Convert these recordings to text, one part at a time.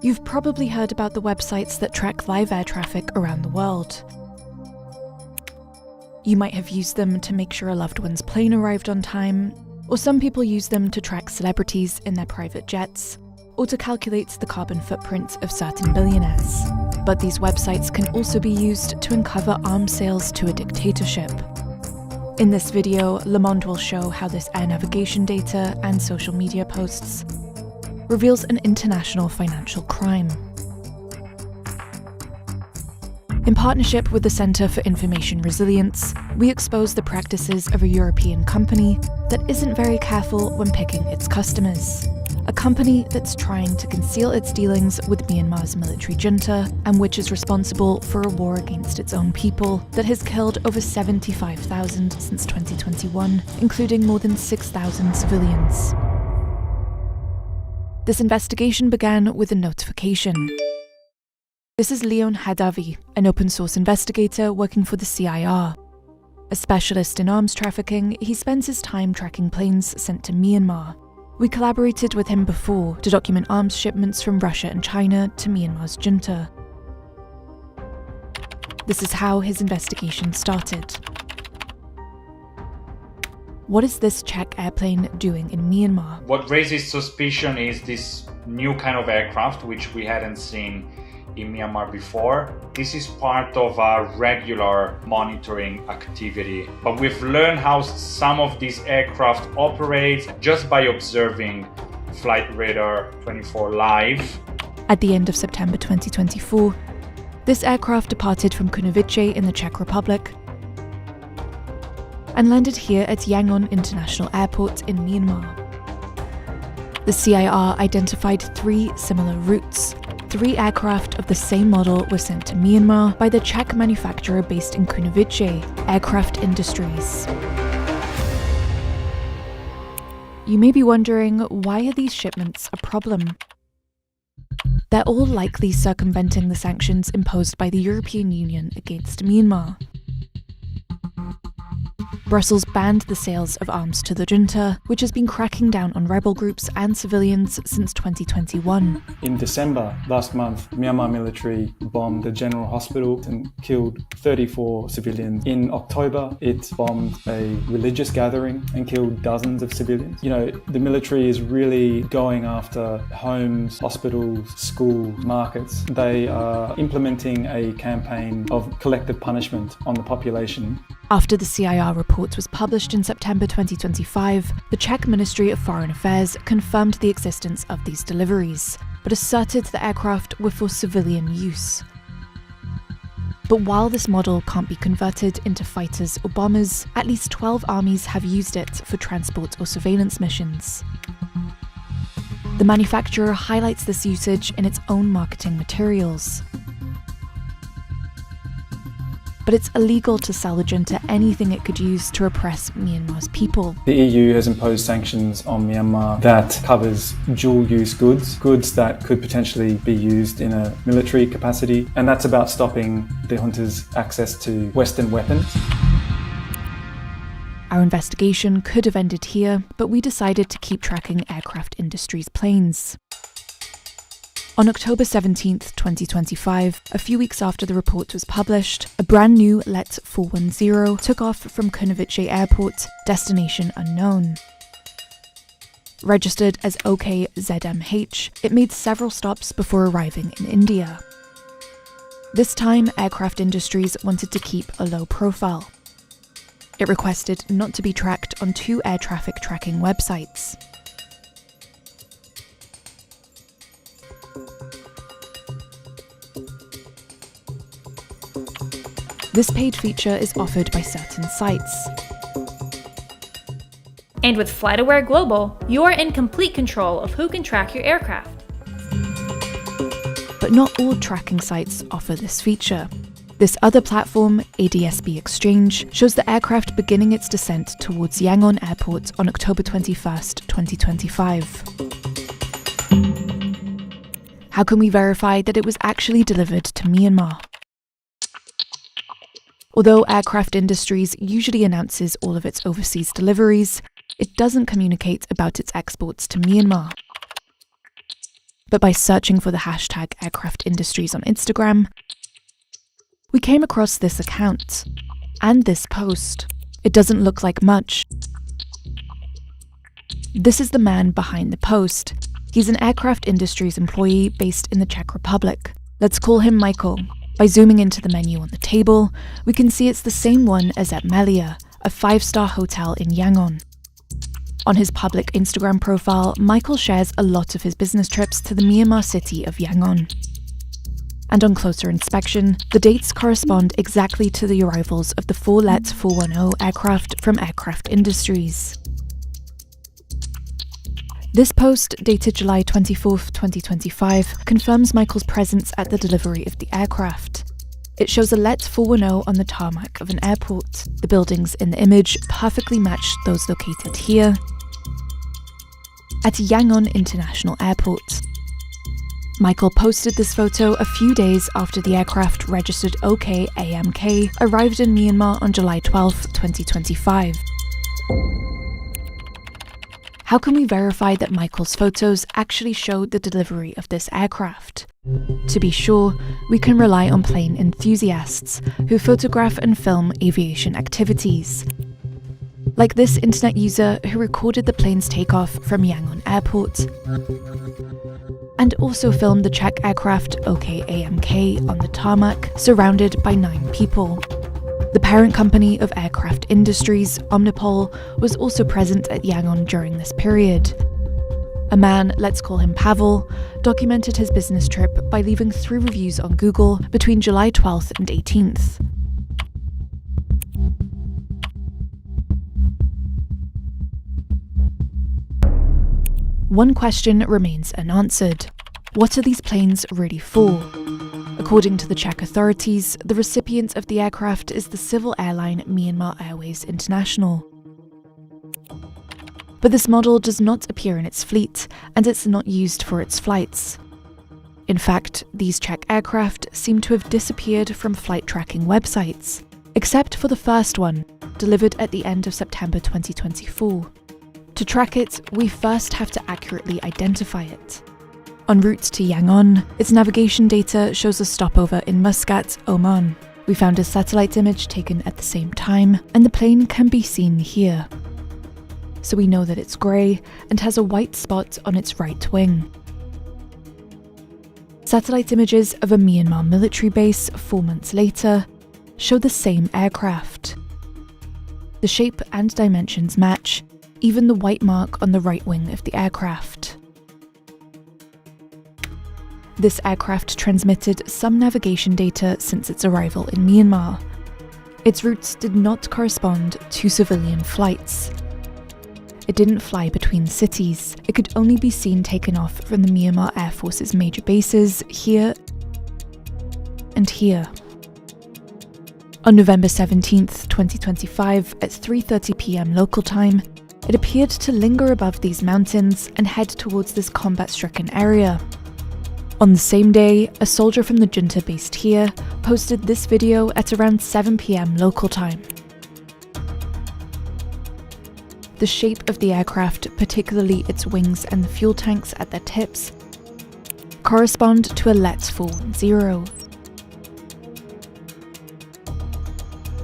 You've probably heard about the websites that track live air traffic around the world. You might have used them to make sure a loved one's plane arrived on time, or some people use them to track celebrities in their private jets, or to calculate the carbon footprint of certain billionaires. But these websites can also be used to uncover arms sales to a dictatorship. In this video, Le Monde will show how this air navigation data and social media posts reveals an international financial crime. In partnership with the Centre for Information Resilience, we expose the practices of a European company that isn't very careful when picking its customers. A company that's trying to conceal its dealings with Myanmar's military junta and which is responsible for a war against its own people that has killed over 75,000 since 2021, including more than 6,000 civilians. This investigation began with a notification. This is Leon Hadavi, an open-source investigator working for the CIR. A specialist in arms trafficking, he spends his time tracking planes sent to Myanmar. We collaborated with him before to document arms shipments from Russia and China to Myanmar's junta. This is how his investigation started. What is this Czech airplane doing in Myanmar? What raises suspicion is this new kind of aircraft, which we hadn't seen in Myanmar before. This is part of our regular monitoring activity, but we've learned how some of these aircraft operate just by observing Flight Radar 24 live. At the end of September 2024, this aircraft departed from Kunovice in the Czech Republic and landed here at Yangon International Airport in Myanmar. The CIR identified 3 similar routes. 3 aircraft of the same model were sent to Myanmar by the Czech manufacturer based in Kunovice, Aircraft Industries. You may be wondering, why are these shipments a problem? They're all likely circumventing the sanctions imposed by the European Union against Myanmar. Brussels banned the sales of arms to the junta, which has been cracking down on rebel groups and civilians since 2021. In December last month, Myanmar military bombed the general hospital and killed 34 civilians. In October, it bombed a religious gathering and killed dozens of civilians. The military is really going after homes, hospitals, schools, markets. They are implementing a campaign of collective punishment on the population. After the CIR report was published in September 2025, the Czech Ministry of Foreign Affairs confirmed the existence of these deliveries, but asserted the aircraft were for civilian use. But while this model can't be converted into fighters or bombers, at least 12 armies have used it for transport or surveillance missions. The manufacturer highlights this usage in its own marketing materials. But it's illegal to sell the junta anything it could use to repress Myanmar's people. The EU has imposed sanctions on Myanmar that covers dual-use goods that could potentially be used in a military capacity, and that's about stopping the junta's access to Western weapons. Our investigation could have ended here, but we decided to keep tracking Aircraft Industries planes. On October 17th, 2025, a few weeks after the report was published, a brand new Let 410 took off from Kunovice Airport, destination unknown. Registered as OKZMH, it made several stops before arriving in India. This time, Aircraft Industries wanted to keep a low profile. It requested not to be tracked on 2 air traffic tracking websites. This paid feature is offered by certain sites. And with FlightAware Global, you are in complete control of who can track your aircraft. But not all tracking sites offer this feature. This other platform, ADSB Exchange, shows the aircraft beginning its descent towards Yangon Airport on October 21st, 2025. How can we verify that it was actually delivered to Myanmar? Although Aircraft Industries usually announces all of its overseas deliveries, it doesn't communicate about its exports to Myanmar. but by searching for the hashtag aircraft industries on Instagram, we came across this account and this post. It doesn't look like much. This is the man behind the post. He's an aircraft industries employee based in the Czech Republic. Let's call him Michael. By zooming into the menu on the table, we can see it's the same one as at Melia, a 5-star hotel in Yangon. On his public Instagram profile, Michael shares a lot of his business trips to the Myanmar city of Yangon. And on closer inspection, the dates correspond exactly to the arrivals of the 4-let 410 aircraft from Aircraft Industries. This post, dated July 24th, 2025, confirms Michael's presence at the delivery of the aircraft. It shows a Let 410 on the tarmac of an airport. The buildings in the image perfectly match those located here at Yangon International Airport. Michael posted this photo a few days after the aircraft registered OK-AMK arrived in Myanmar on July 12, 2025. How can we verify that Michael's photos actually showed the delivery of this aircraft? To be sure, we can rely on plane enthusiasts who photograph and film aviation activities. Like this internet user who recorded the plane's takeoff from Yangon Airport and also filmed the Czech aircraft OK-AMK on the tarmac, surrounded by 9 people. The parent company of Aircraft Industries, Omnipol, was also present at Yangon during this period. A man, let's call him Pavel, documented his business trip by leaving 3 reviews on Google between July 12th and 18th. One question remains unanswered. What are these planes really for? According to the Czech authorities, the recipient of the aircraft is the civil airline Myanmar Airways International. But this model does not appear in its fleet, and it's not used for its flights. In fact, these Czech aircraft seem to have disappeared from flight tracking websites, except for the first one, delivered at the end of September 2024. To track it, we first have to accurately identify it. En route to Yangon, its navigation data shows a stopover in Muscat, Oman. We found a satellite image taken at the same time, and the plane can be seen here. So we know that it's grey and has a white spot on its right wing. Satellite images of a Myanmar military base 4 months later show the same aircraft. The shape and dimensions match, even the white mark on the right wing of the aircraft. This aircraft transmitted some navigation data since its arrival in Myanmar. Its routes did not correspond to civilian flights. It didn't fly between cities. It could only be seen taken off from the Myanmar Air Force's major bases here and here. On November 17th, 2025, at 3:30 p.m. local time, it appeared to linger above these mountains and head towards this combat-stricken area. On the same day, a soldier from the junta based here posted this video at around 7 p.m. local time. The shape of the aircraft, particularly its wings and the fuel tanks at their tips, correspond to a Let 410.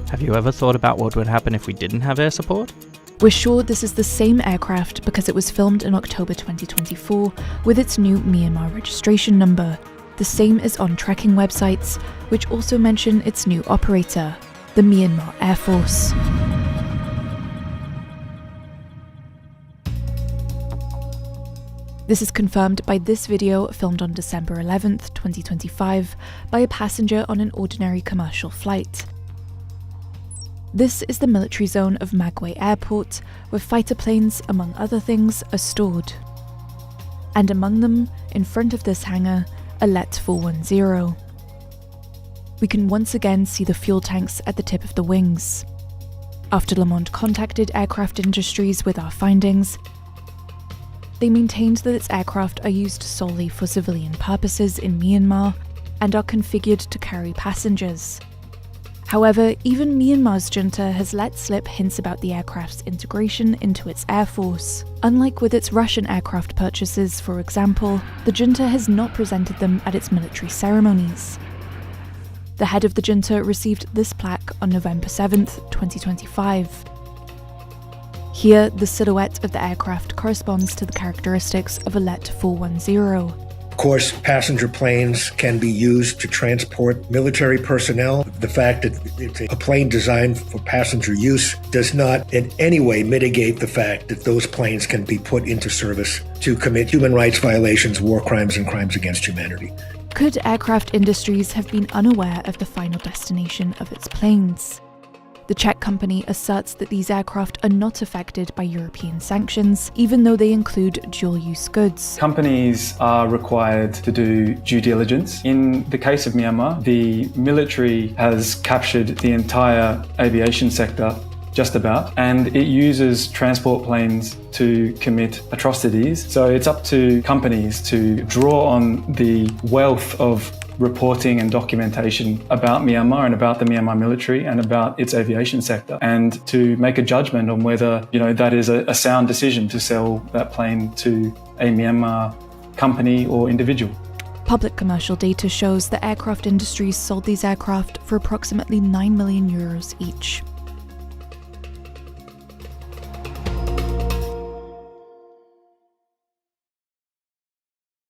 Have you ever thought about what would happen if we didn't have air support? We're sure this is the same aircraft because it was filmed in October 2024 with its new Myanmar registration number, the same as on tracking websites, which also mention its new operator, the Myanmar Air Force. This is confirmed by this video filmed on December 11th, 2025 by a passenger on an ordinary commercial flight. This is the military zone of Magway Airport, where fighter planes, among other things, are stored. And among them, in front of this hangar, a Let 410. We can once again see the fuel tanks at the tip of the wings. After Le Monde contacted Aircraft Industries with our findings, they maintained that its aircraft are used solely for civilian purposes in Myanmar and are configured to carry passengers. However, even Myanmar's junta has let slip hints about the aircraft's integration into its air force. Unlike with its Russian aircraft purchases, for example, the junta has not presented them at its military ceremonies. The head of the junta received this plaque on November 7th, 2025. Here, the silhouette of the aircraft corresponds to the characteristics of a Let 410. Of course, passenger planes can be used to transport military personnel. The fact that it's a plane designed for passenger use does not in any way mitigate the fact that those planes can be put into service to commit human rights violations, war crimes, and crimes against humanity. Could aircraft industries have been unaware of the final destination of its planes? The Czech company asserts that these aircraft are not affected by European sanctions, even though they include dual-use goods. Companies are required to do due diligence. In the case of Myanmar, the military has captured the entire aviation sector, just about, and it uses transport planes to commit atrocities. So it's up to companies to draw on the wealth of reporting and documentation about Myanmar and about the Myanmar military and about its aviation sector, and to make a judgment on whether, that is a sound decision to sell that plane to a Myanmar company or individual. Public commercial data shows that aircraft industries sold these aircraft for approximately €9 million each.